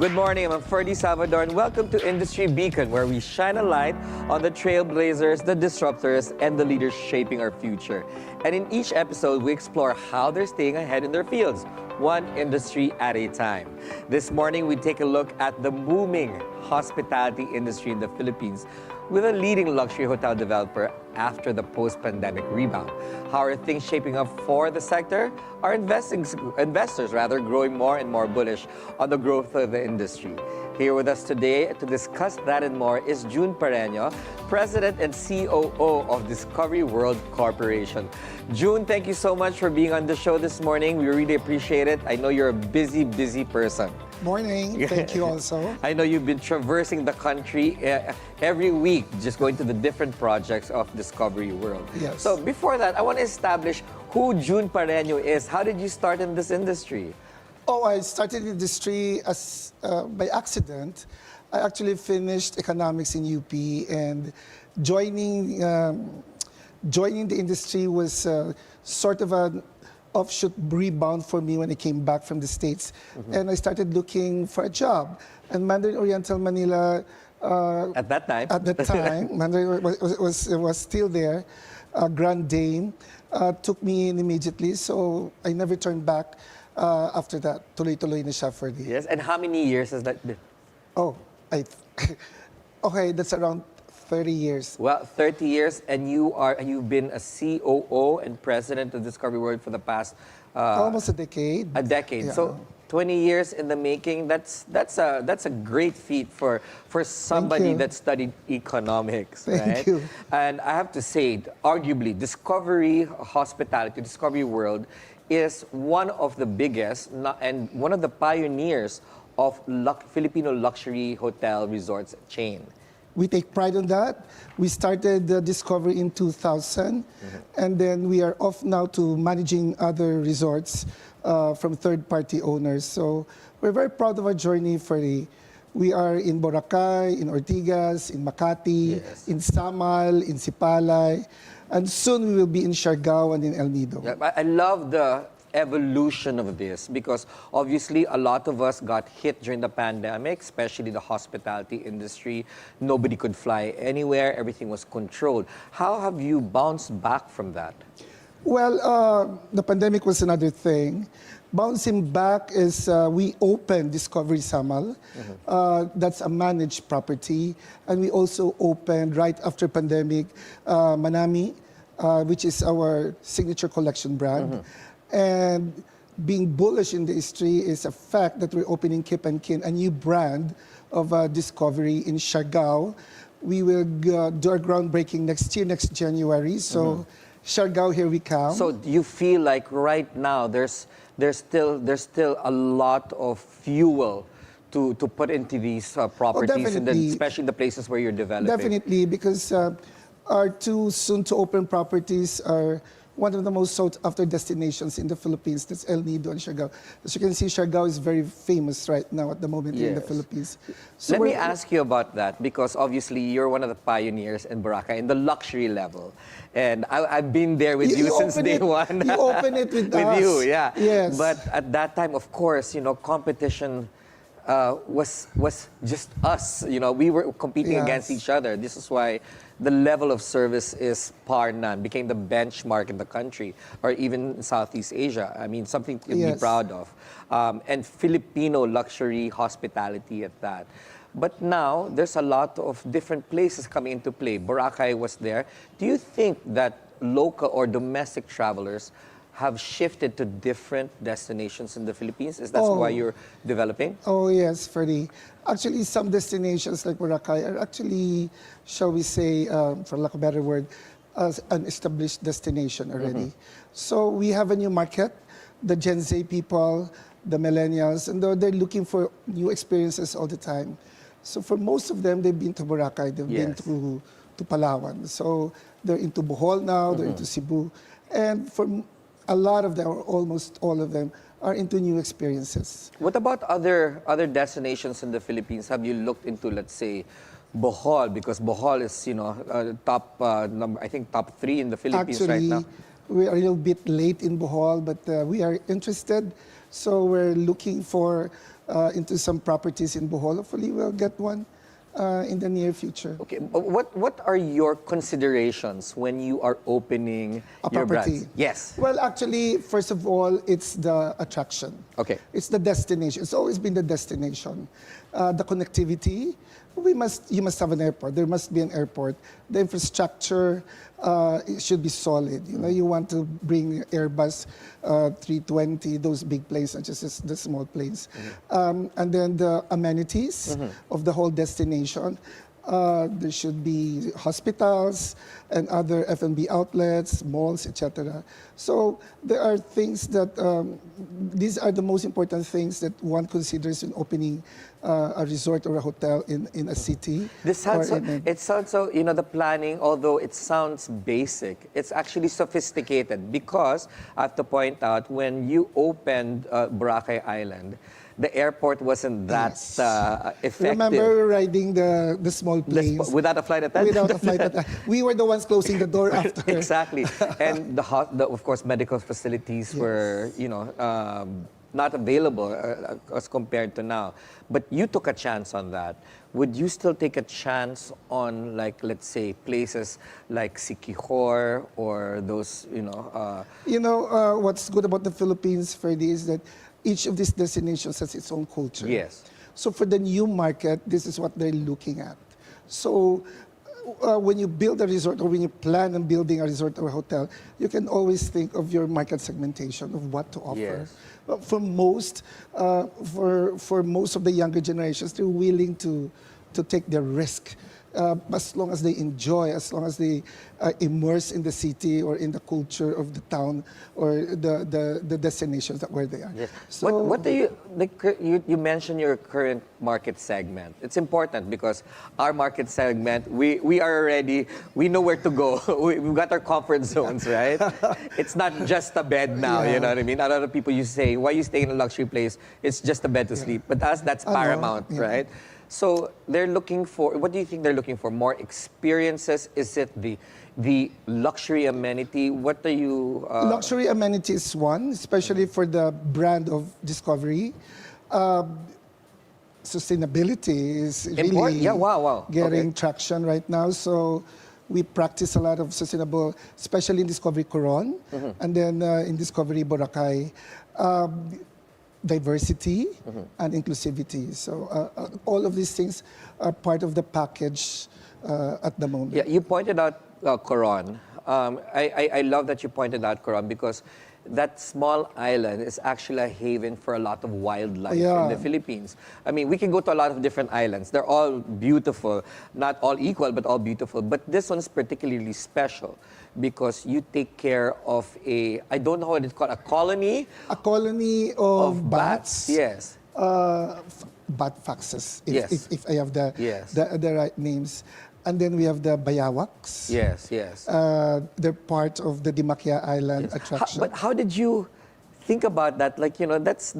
Good morning, I'm Ferdi Salvador, and welcome to Industry Beacon, where we shine a light on the trailblazers, the disruptors, and the leaders shaping our future. And in each episode, we explore how they're staying ahead in their fields, one industry at a time. This morning, we take a look at the booming hospitality industry in the Philippines with a leading luxury hotel developer after the post-pandemic rebound. How are things shaping up for the sector? Are investors growing more and more bullish on the growth of the industry? Here with us today to discuss that and more is Jun Parreno, President and COO of Discovery World Corporation. Jun, thank you so much for being on the show this morning. We really appreciate it. I know you're a busy, busy person. Morning. Thank you also. I know you've been traversing the country every week, just going to the different projects of Discovery World. Yes. So before that, I want to establish who Jun Parreno is. How did you start in this industry? Oh, I started in the industry as by accident. I actually finished economics in UP, and joining the industry was sort of an offshoot rebound for me when I came back from the States. And I started looking for a job. And Mandarin Oriental Manila, At that time, Mandarin was still there. Grand Dame took me in immediately, so I never turned back after that. Tuloy-tuloy na siya for the... Yes, and how many years has that been? Oh, okay, that's around 30 years. Well, 30 years, and you've been a COO and president of Discovery World for the past Almost a decade. A decade. Yeah. So 20 years in the making. That's a great feat for somebody that studied economics. Thank you. And I have to say, arguably, Discovery Hospitality, Discovery World, is one of the biggest and one of the pioneers of Filipino luxury hotel resorts chain. We take pride on that. We started Discovery in 2000, and then we are off now to managing other resorts from third-party owners. So we're very proud of our journey. We are in Boracay, in Ortigas, in Makati, Yes. in Samal, in Sipalay, and soon we will be in Siargao and in El Nido. Yeah, I love the evolution of this because obviously a lot of us got hit during the pandemic, especially the hospitality industry. Nobody could fly anywhere. Everything was controlled. How have you bounced back from that? Well, the pandemic was another thing. Bouncing back is we opened Discovery Samal. That's a managed property. And we also opened, right after pandemic, Manami, which is our signature collection brand. And being bullish in the industry is a fact that we're opening Kip and Kin, a new brand of Discovery in Siargao. We will do our groundbreaking next year, next January. So Siargao, here we come. So do you feel like right now there's still a lot of fuel to put into these properties, and then especially the places where you're developing? Definitely, because our two soon-to-open properties are one of the most sought-after destinations in the Philippines. That's El Nido and Siargao. As you can see, Siargao is very famous right now at the moment in the Philippines. So Let me ask you about that, because obviously you're one of the pioneers in Boracay in the luxury level. And I've been there with you since day one. You open it with us. With you, yeah. Yes. But at that time, of course, competition was just us. We were competing against each other. This is why the level of service is par none, became the benchmark in the country, or even in Southeast Asia. I mean, something to be proud of. And Filipino luxury hospitality at that. But now, there's a lot of different places coming into play. Boracay was there. Do you think that local or domestic travelers have shifted to different destinations in the Philippines? Is that why you're developing? Oh, yes, Ferdi. Actually, some destinations like Boracay are actually, shall we say, for lack of a better word, an established destination already. So we have a new market, the Gen Z people, the millennials, and they're looking for new experiences all the time. So for most of them, they've been to Boracay, they've been to Palawan. So they're into Bohol now, they're into Cebu. And for a lot of them, or almost all of them, are into new experiences. What about other destinations in the Philippines? Have you looked into, let's say, Bohol? Because Bohol is, top number, I think top 3 in the Philippines right now. We are a little bit late in Bohol, but we are interested. So we're looking for into some properties in Bohol. Hopefully, we'll get one in the near future. Okay, what are your considerations when you are opening A your property. brands? Yes. Well, actually, first of all, it's the attraction. Okay. It's the destination. It's always been the destination. The connectivity. You must have an airport. There must be an airport. The infrastructure it should be solid. You know, you want to bring Airbus 320, those big planes, not just the small planes. And then the amenities of the whole destination. There should be hospitals and other F&B outlets, malls, etc. So there are things that, these are the most important things that one considers in opening a resort or a hotel in a city. This sounds it sounds so, you know, the planning, although it sounds basic, it's actually sophisticated because I have to point out, when you opened Boracay Island, the airport wasn't that effective. Remember riding the small planes? Without a flight attendant? Without a flight attendant. We were the ones closing the door after. Exactly. And of course, medical facilities were, you know, not available as compared to now. But you took a chance on that. Would you still take a chance on, like, let's say, places like Siquijor or those, you know? What's good about the Philippines, Ferdi, is that each of these destinations has its own culture. Yes. So for the new market, this is what they're looking at. So when you build a resort or when you plan on building a resort or a hotel, you can always think of your market segmentation of what to offer. Yes. But for most of the younger generations, they're willing to take the risk. As long as they enjoy, as long as they immerse in the city or in the culture of the town or the destinations that where they are. Yes. So, what do you mentioned your current market segment. It's important because our market segment, we are already, we know where to go. We've got our comfort zones, right? It's not just a bed now, you know what I mean? A lot of people, you say, why are you staying in a luxury place? It's just a bed to sleep. But us, that's paramount, right? So they're looking for, what do you think they're looking for? More experiences? Is it the luxury amenity? What are you... Luxury amenity is one, especially for the brand of Discovery. Sustainability is really getting traction right now. So we practice a lot of sustainable, especially in Discovery Coron, and then in Discovery Boracay. Diversity and inclusivity. So all of these things are part of the package at the moment. Yeah, you pointed out Coron. I love that you pointed out Coron because that small island is actually a haven for a lot of wildlife in the Philippines. I mean, we can go to a lot of different islands. They're all beautiful. Not all equal, but all beautiful. But this one's particularly special because you take care of I don't know what it's called, a colony? A colony of bats. Yes. Bat foxes, if I have the right names. And then we have the bayawaks. Yes, yes. They're part of the Dimaquia Island attraction. But how did you think about that? Like, you know, that's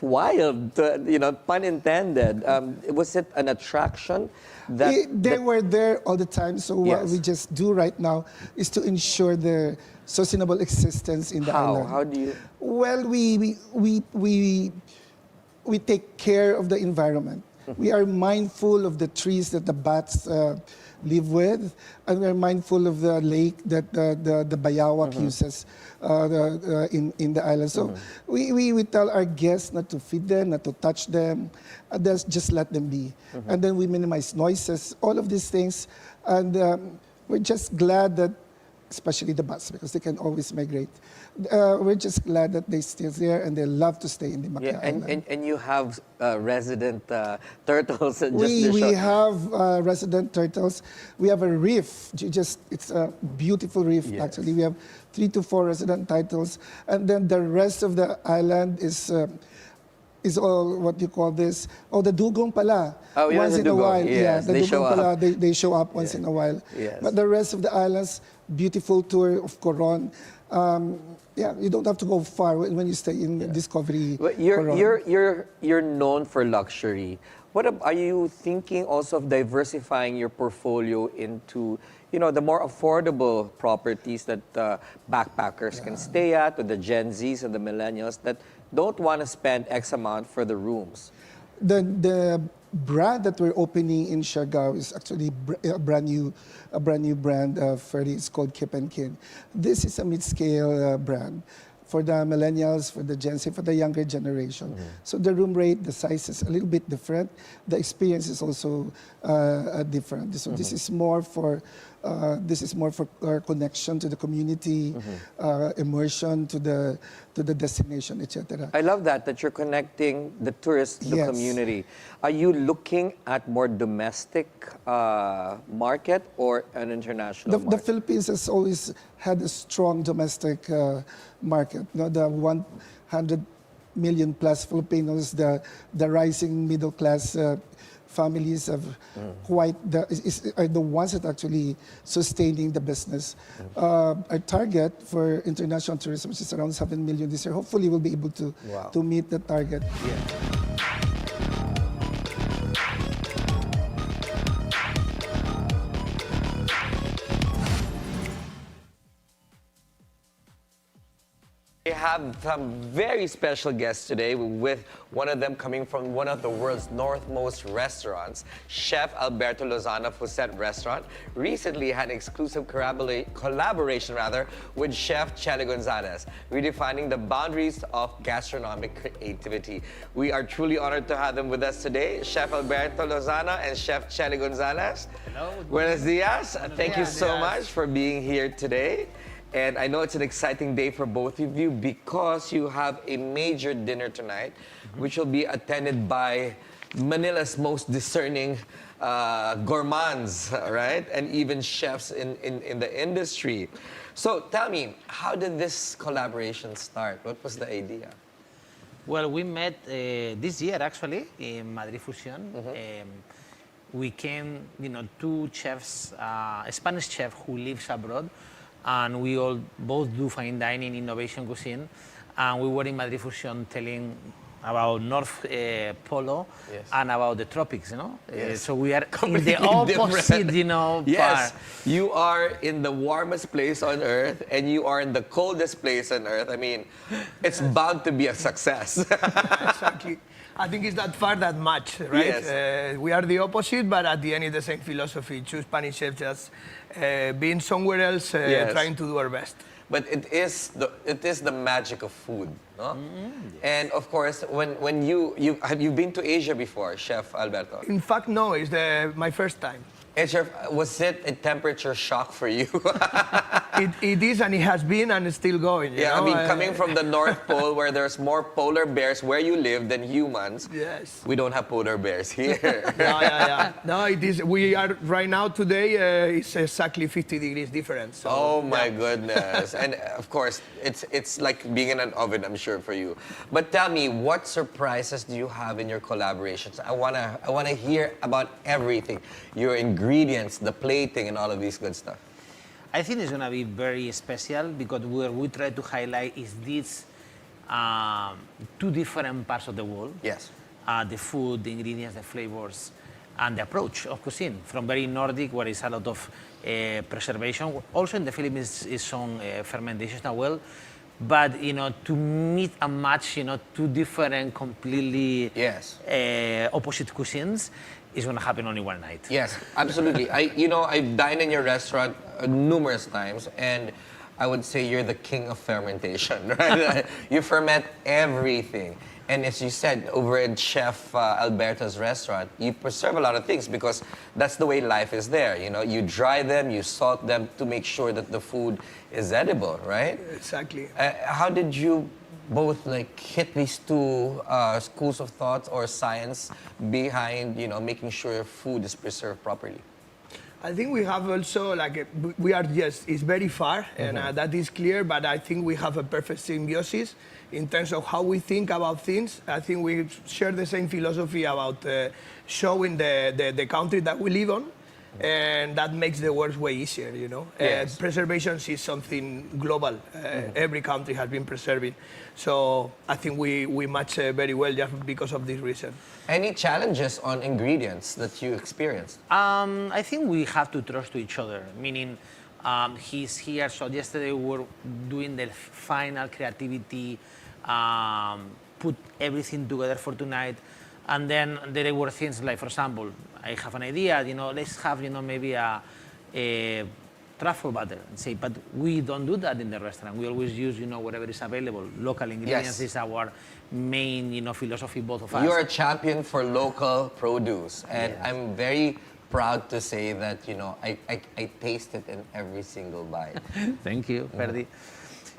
wild. You know, pun intended. Was it an attraction? They were there all the time. So what we just do right now is to ensure their sustainable existence in the island. How do you? Well, we take care of the environment. We are mindful of the trees that the bats live with, and we are mindful of the lake that the bayawak uses in the island. So we tell our guests not to feed them, not to touch them, just let them be. And then we minimize noises, all of these things. And we're just glad that, especially the bats, because they can always migrate. We're just glad that they're still there and they love to stay in the Dimaquia Island. And you have resident turtles. We have resident turtles. We have a reef. It's a beautiful reef, actually. We have 3 to 4 resident turtles. And then the rest of the island is all, what you call this? Oh, the dugong pala. Oh, yeah, once in a while. Yes, the dugong pala, they show up once in a while. Yes. But the rest of the islands, beautiful tour of Coron. You don't have to go far when you stay in Discovery. But you're known for luxury. Are you thinking also of diversifying your portfolio into, the more affordable properties that backpackers can stay at, with the Gen Zs and the millennials that don't want to spend X amount for the rooms. The brand that we're opening in Siargao is actually a brand new brand. Ferdi, it's called Kip and Kin. This is a mid-scale brand for the millennials, for the Gen Z, for the younger generation. So the room rate, the size is a little bit different. The experience is also different. So this is more for our connection to the community, immersion to the destination, etc. I love that you're connecting the tourists to the Yes. community. Are you looking at more domestic market or an international The market? Philippines has always had a strong domestic market. The 100 million plus Filipinos, the rising middle class families have are the ones that actually sustaining the business. Our target for international tourism, which is around 7 million this year, hopefully we'll be able to meet the target. We have some very special guests today, with one of them coming from one of the world's northmost restaurants. Chef Alberto Lozano of Fullest Restaurant recently had an exclusive collaboration with Chef Chele Gonzalez, redefining the boundaries of gastronomic creativity. We are truly honored to have them with us today, Chef Alberto Lozano and Chef Chele Gonzalez. Hello. Buenos dias. Thank you so Buenos dias. much for being here today. And I know it's an exciting day for both of you because you have a major dinner tonight, which will be attended by Manila's most discerning gourmands, right? And even chefs in the industry. So tell me, how did this collaboration start? What was the idea? Well, we met this year actually in Madrid Fusion. We came, two chefs, a Spanish chef who lives abroad, and we all both do fine dining, innovation cuisine, and we were in Madrid Fusion telling about North Polo and about the tropics, So we are in the opposite, Yes, part. you are in the warmest place on earth and you are in the coldest place on earth. I mean, it's bound to be a success. Exactly. I think it's that far, that much, right? Yes. We are the opposite, but at the end it's the same philosophy. Two Spanish chefs just being somewhere else, trying to do our best. But it is the magic of food, no? And of course, when you've been to Asia before, Chef Alberto. In fact, no, it's my first time. And Chef, was it a temperature shock for you? It is, and it has been, and it's still going. Yeah, I mean, coming from the North Pole, where there's more polar bears where you live than humans. Yes. We don't have polar bears here. No, it is. We are right now today. It's exactly 50 degrees difference. So, Oh my goodness. And of course, it's like being in an oven, I'm sure, for you. But tell me, what surprises do you have in your collaborations? I wanna hear about everything. Your ingredients, the plating, and all of these good stuff. I think it's going to be very special because what we try to highlight is these two different parts of the world. Yes. The food, the ingredients, the flavors, and the approach of cuisine. From very Nordic, where it's a lot of preservation. Also in the Philippines is some fermentation as well. But, to meet and match, two different, completely opposite cuisines, is going to happen only one night. Yes, absolutely. I've dined in your restaurant numerous times, and I would say you're the king of fermentation, right? You ferment everything. And as you said, over at Chef Alberto's restaurant, you preserve a lot of things because that's the way life is there. You dry them, you salt them to make sure that the food is edible, right? Exactly. How did you both hit these two schools of thought or science behind making sure food is preserved properly? I think we have also we are it's very far, and that is clear. But I think we have a perfect symbiosis in terms of how we think about things. I think we share the same philosophy about showing the country that we live on, and that makes the work way easier, you know. Yes. Preservation is something global. Every country has been preserving. So I think we match very well just because of this reason. Any challenges on ingredients that you experienced? I think we have to trust to each other, meaning he's here. So yesterday we were doing the final creativity, put everything together for tonight. And then there were things like, for example, I have an idea, you know, let's have, you know, maybe a truffle butter and say, but we don't do that in the restaurant. We always use, you know, whatever is available. Local ingredients is our main, you know, philosophy, both of us. You're a champion for local produce, and I'm very proud to say that, you know, I taste it in every single bite. Thank you, Ferdi.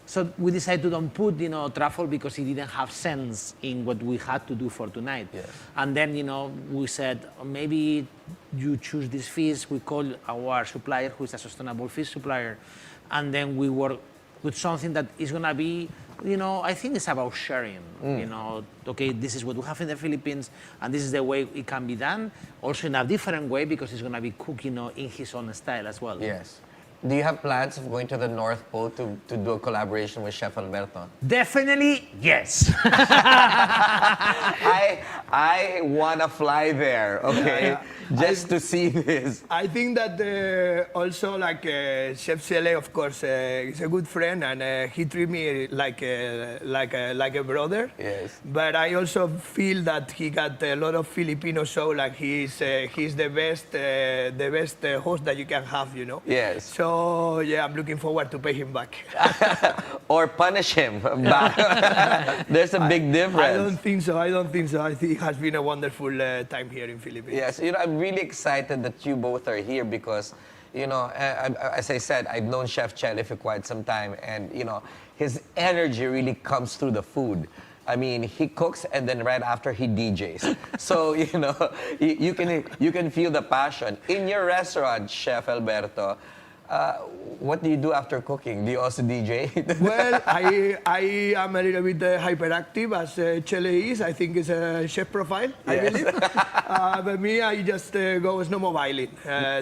So we decided to don't put, you know, truffle because it didn't have sense in what we had to do for tonight. Yes. And then, you know, we said, maybe you choose this fish. We call our supplier, who is a sustainable fish supplier. And then we work with something that is going to be, you know, I think it's about sharing. You know, okay, this is what we have in the Philippines, and this is the way it can be done. Also in a different way because it's going to be cooked, you know, in his own style as well. Yes. Do you have plans of going to the North Pole to do a collaboration with Chef Alberto? Definitely, yes. I want to fly there, okay? Just to see this. I think that also like Chef Chele, of course, is a good friend, and he treats me like a brother. Yes. But I also feel that he got a lot of Filipino soul, like he's the best host that you can have, you know. Yes. So yeah, I'm looking forward to pay him back. Or punish him back. There's a big difference. I don't think so. I think it has been a wonderful time here in Philippines. Yes, you know, I'm really excited that you both are here because, you know, as I said, I've known Chef Chele for quite some time, and, you know, his energy really comes through the food. I mean, he cooks and then right after he DJs. So, you know, you can feel the passion. In your restaurant, Chef Alberto, what do you do after cooking? Do you also DJ? Well, I am a little bit hyperactive, as Chele is. I think it's a chef profile, I believe. But me, I just go snowmobiling.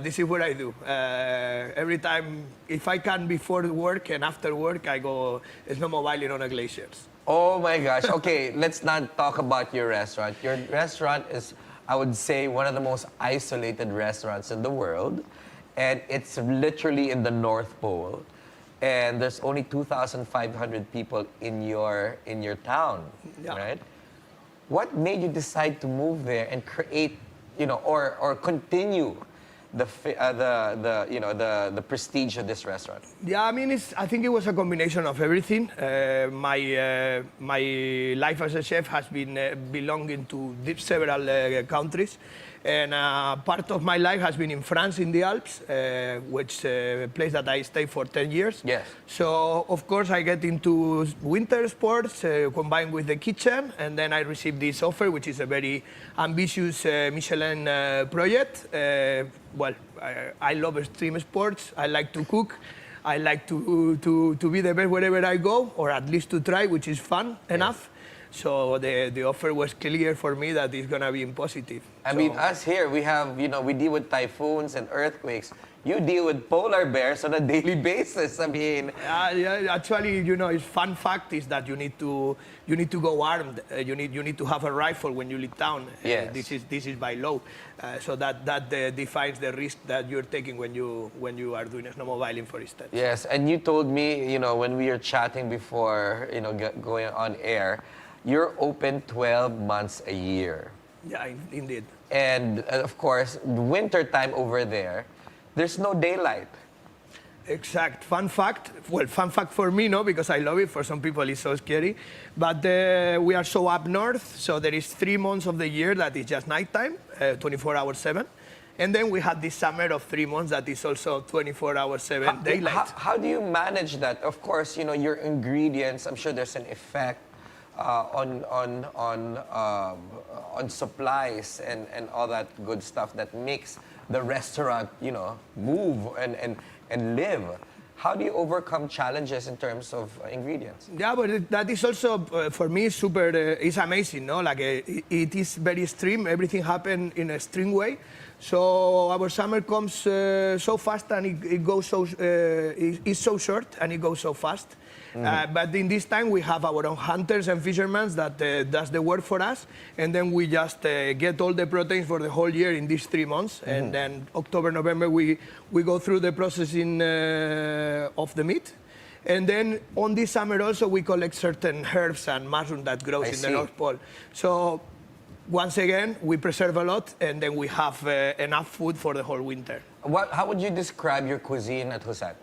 This is what I do. Every time, if I can, before work and after work, I go snowmobiling on a glaciers. Oh my gosh. Okay, let's not talk about your restaurant. Your restaurant is, I would say, one of the most isolated restaurants in the world. And it's literally in the North Pole. And there's only 2,500 people in your town, right? What made you decide to move there and create, you know, or continue the prestige of this restaurant? Yeah, I mean, I think it was a combination of everything. My life as a chef has been belonging to several countries. And part of my life has been in France, in the Alps, which a place that I stayed for 10 years. Yes. So, of course, I get into winter sports combined with the kitchen, and then I received this offer, which is a very ambitious Michelin project. Well, I love extreme sports. I like to cook. I like to be the best wherever I go, or at least to try, which is fun enough. So the offer was clear for me that it's going to be positive. I mean, us here, we have, you know, we deal with typhoons and earthquakes. You deal with polar bears on a daily basis. I mean, yeah, actually, you know, it's fun fact is that you need to go armed. You need to have a rifle when you leave town. Yes. This is by law. So that defines the risk that you're taking when you are doing snowmobiling, for instance. yes, and you told me, you know, when we were chatting before, you know, going on air, you're open 12 months a year. Yeah, indeed. And of course, winter time over there, there's no daylight. Exact. Fun fact. Well, fun fact for me, no, because I love it. For some people, it's so scary. But we are so up north, so there is 3 months of the year that is just nighttime, 24 hours 7. And then we had this summer of 3 months that is also 24 hours 7 daylight. How do you manage that? Of course, you know, your ingredients, I'm sure there's an effect on supplies and all that good stuff that makes the restaurant, you know, move and live. how do you overcome challenges in terms of ingredients? Yeah, but that is also, for me, super, it's amazing, no? Like, it is very extreme. Everything happened in a extreme way. So our summer comes so fast and it goes so, it's so short and it goes so fast. But in this time, we have our own hunters and fishermen that does the work for us. And then we just get all the proteins for the whole year in these 3 months. And then October, November, we go through the processing of the meat. And then on this summer also, we collect certain herbs and mushroom that grows in the North Pole. So once again, we preserve a lot, and then we have enough food for the whole winter. How would you describe your cuisine at Huset?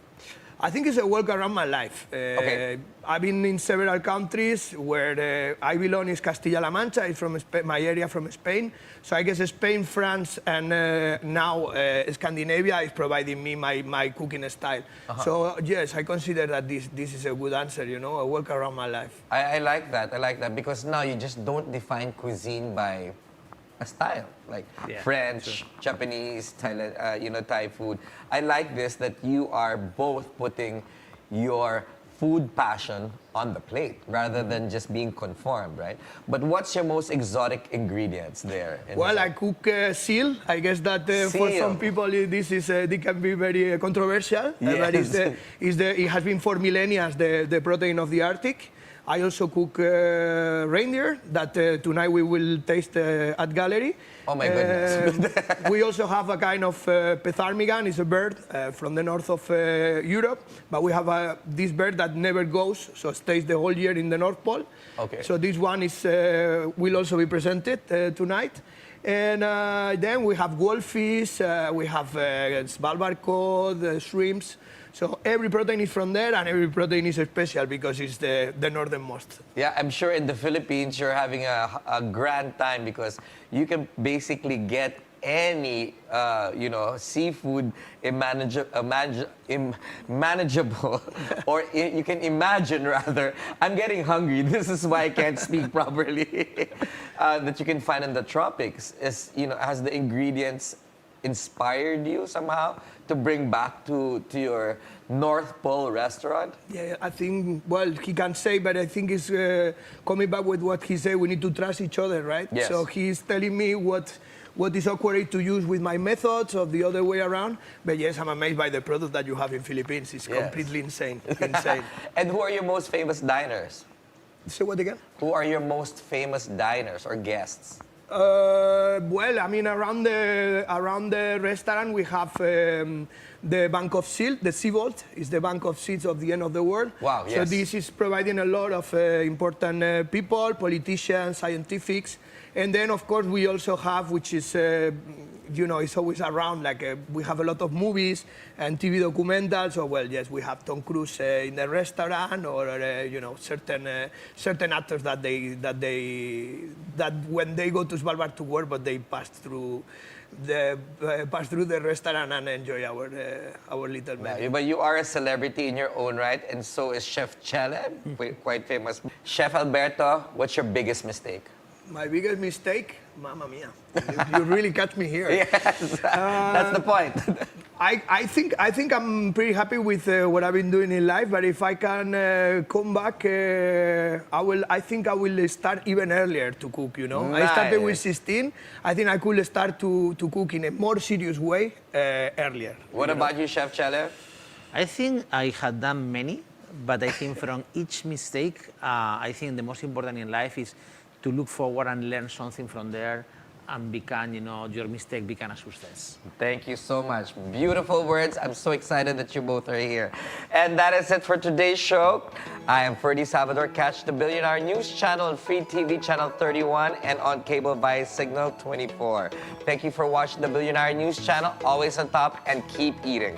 I think it's a walk around my life. I've been in several countries. Where I belong is Castilla-La Mancha. It's from my area from Spain. So I guess Spain, France, and now Scandinavia is providing me my cooking style. So yes, I consider that this is a good answer, you know, a walk around my life. I like that. I like that because now you just don't define cuisine by a style, like French, Japanese, Thailand, Thai food. I like this that you are both putting your food passion on the plate rather than just being conformed, right? But what's your most exotic ingredients there? Well, I cook seal. I guess that for some people this is they can be very controversial. But it has been for millennia the protein of the Arctic. I also cook reindeer that tonight we will taste at gallery. Oh my goodness. We also have a kind of ptarmigan. It's a bird from the north of Europe, but we have this bird that never goes, so stays the whole year in the North Pole. Okay. So this one is will also be presented tonight. And then we have goldfish, we have Svalbard cod, shrimps. So every protein is from there, and every protein is special because it's the northernmost. Yeah, I'm sure in the Philippines you're having a grand time because you can basically get any seafood manageable or you can imagine rather. I'm getting hungry. This is why I can't speak properly. That you can find in the tropics is has the ingredients inspired you somehow to bring back to your North Pole restaurant? Yeah, I think, well, he can't say, but I think it's coming back with what he said, we need to trust each other, right? Yes. So he's telling me what is accurate to use with my methods or the other way around. But yes, I'm amazed by the product that you have in Philippines. It's completely insane. Insane. And who are your most famous diners? Say what again? Who are your most famous diners or guests? Well, I mean, around the restaurant, we have the Bank of Seal. The Sea Vault is the Bank of Seals of the end of the world. Wow, yes. So this is providing a lot of important people, politicians, scientifics. And then, of course, we also have, which is, it's always around, like we have a lot of movies and TV documentals. So, well, yes, we have Tom Cruise in the restaurant, or certain actors that when they go to Svalbard to work, but they pass through the restaurant and enjoy our little menu. Yeah, but you are a celebrity in your own right, and so is Chef Chele, quite famous. Chef Alberto, what's your biggest mistake? My biggest mistake? Mamma mia. You really catch me here. Yes, that's the point. I think I'm pretty happy with what I've been doing in life, but if I can come back, I think I will start even earlier to cook, Nice. I started with 16. I think I could start to cook in a more serious way earlier. What about you, Chef Chele? I think I had done many, but I think from each mistake, I think the most important in life is to look forward and learn something from there and become, your mistake become a success. Thank you so much. Beautiful words. I'm so excited that you both are here. And that is it for today's show. I am Ferdi Salvador. Catch the Bilyonaryo News channel on Free TV channel 31 and on cable via Cignal 24. Thank you for watching the Bilyonaryo News channel. Always on top and keep eating.